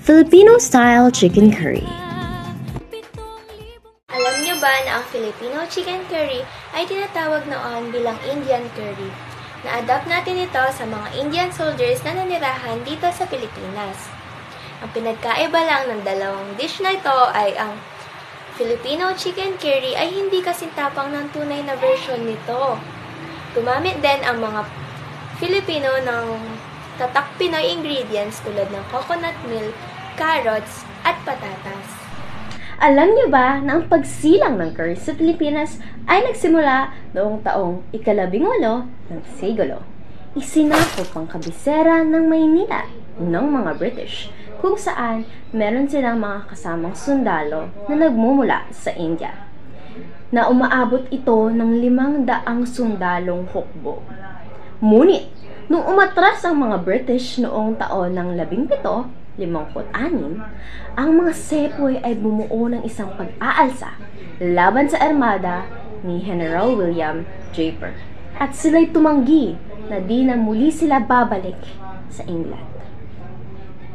Filipino-style chicken curry. Alam niyo ba na ang Filipino chicken curry ay tinatawag noon bilang Indian curry? Na-adapt natin ito sa mga Indian soldiers na nanirahan dito sa Pilipinas. Ang pinagkaiba lang ng dalawang dish na ito ay ang Filipino chicken curry ay hindi kasintapang ng tunay na version nito. Gumamit din ang mga Filipino ng tatak Pinoy ingredients tulad ng coconut milk, carrots, at patatas. Alam niyo ba na ang pagsilang ng curry sa Pilipinas ay nagsimula noong taong ika-18 ng siglo? Isinakop ang kabisera ng Maynila ng mga British, kung saan meron silang mga kasamang sundalo na nagmumula sa India, na umaabot ito ng 500 sundalong hukbo. Ngunit, nung umatras ang mga British noong taon ng 1756, ang mga sepoy ay bumuo ng isang pag-aalsa laban sa armada ni General William Draper. At sila'y tumanggi na di na muli sila babalik sa England.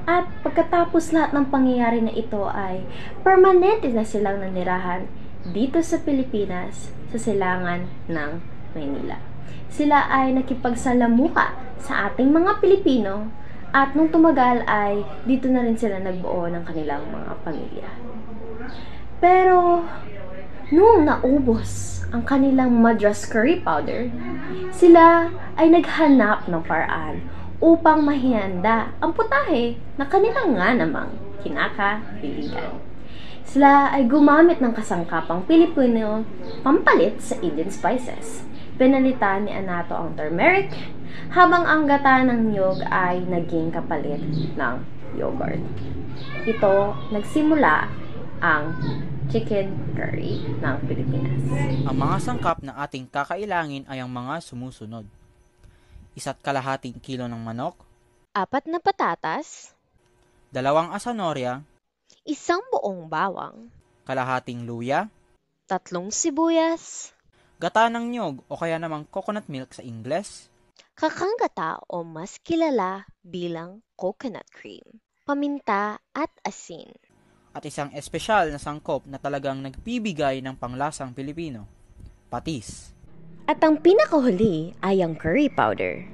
At pagkatapos lahat ng pangyayari na ito ay permanente na silang nanirahan dito sa Pilipinas sa silangan ng Maynila. Sila ay nakipagsalamuha sa ating mga Pilipino at nung tumagal ay dito na rin sila nagbuo ng kanilang mga pamilya. Pero nung naubos ang kanilang Madras curry powder, sila ay naghanap ng paraan upang mahihanda ang putahe na kanilang nga namang kinakahiligan. Sila ay gumamit ng kasangkapang Pilipino pampalit sa Indian spices. Pinalitan ni Anato ang turmeric, habang ang gata ng niyog ay naging kapalit ng yogurt. Ito nagsimula ang chicken curry ng Pilipinas. Ang mga sangkap na ating kakailangan ay ang mga sumusunod. 1.5 kilo ng manok, 4 na patatas, 2 asanorya, 1 buong bawang, kalahating luya, 3 sibuyas, gata ng nyog o kaya namang coconut milk sa Ingles, kakanggata o mas kilala bilang coconut cream, paminta at asin, at isang espesyal na sangkop na talagang nagbibigay ng panglasang Pilipino, patis. At ang pinakahuli ay ang curry powder.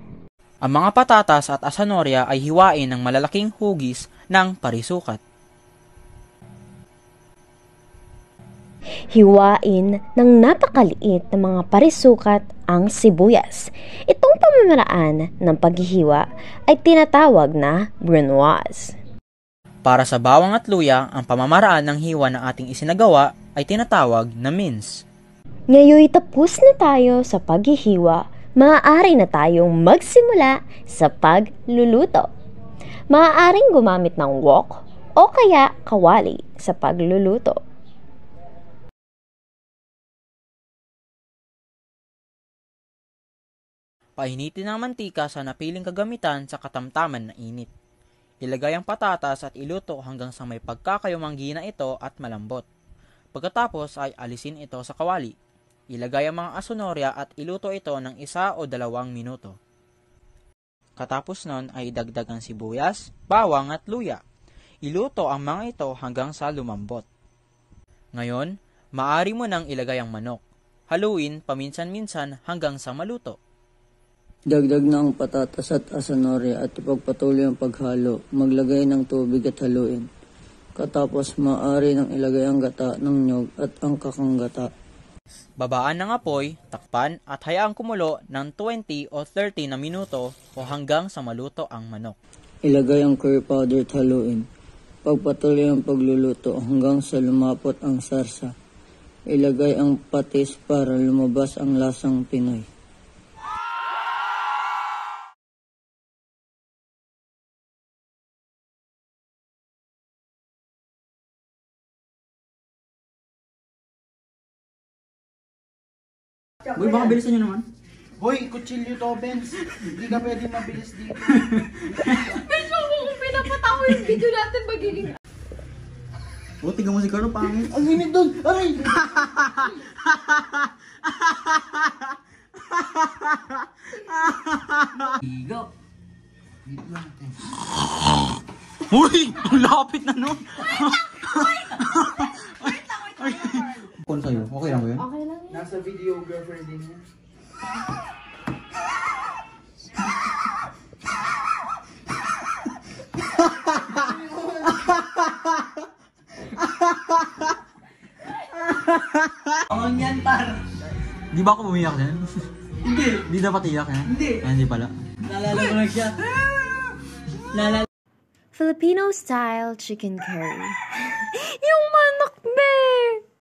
Ang mga patatas at asanorya ay hiwain ng malalaking hugis ng parisukat. Hiwain ng napakaliit na mga parisukat ang sibuyas. Itong pamamaraan ng paghihiwa ay tinatawag na brunoise. Para sa bawang at luya, ang pamamaraan ng hiwa na ating isinagawa ay tinatawag na mince. Ngayon tapos na tayo sa paghihiwa, maaari na tayong magsimula sa pagluluto. Maaaring gumamit ng wok o kaya kawali sa pagluluto. Painitin ang mantika sa napiling kagamitan sa katamtaman na init. Ilagay ang patatas at iluto hanggang sa may pagkakayumanggi na ito at malambot. Pagkatapos ay alisin ito sa kawali. Ilagay ang mga asonorya at iluto ito ng 1 o 2 minuto. Katapos nun ay idagdag ang sibuyas, bawang at luya. Iluto ang mga ito hanggang sa lumambot. Ngayon, maaari mo nang ilagay ang manok. Haluin paminsan-minsan hanggang sa maluto. Dagdag na ang patatas at asanorya at ipagpatuloy ang paghalo. Maglagay ng tubig at haluin. Katapos maaari nang ilagay ang gata ng nyog at ang kakanggata. Babaan ng apoy, takpan at hayaang kumulo ng 20 o 30 na minuto o hanggang sa maluto ang manok. Ilagay ang curry powder at haluin. Pagpatuloy ang pagluluto hanggang sa lumapot ang sarsa. Ilagay ang patis para lumabas ang lasang Pinoy. Boy, baka bilisan nyo naman. Boy, kutsilyo to, Benz. Hindi ka pwede mabilis dito. Medyo kung pinapatawa yung video natin magiging... O, tingnan mo si Carlo, pangit. Ang init doon! Aray! Higo. Dito natin. Uy! Ang lapit na nun! Kung sa'yo, okay lang ba yun? Okay lang. Nasa video girlfriend din niya. Ang yan, par. Di ba ako umiyak yan? Hindi. Di dapat iyak yan? Hindi. Ay, hindi pala. Naalala ko lang siya. Filipino style chicken curry. Yung manok, be!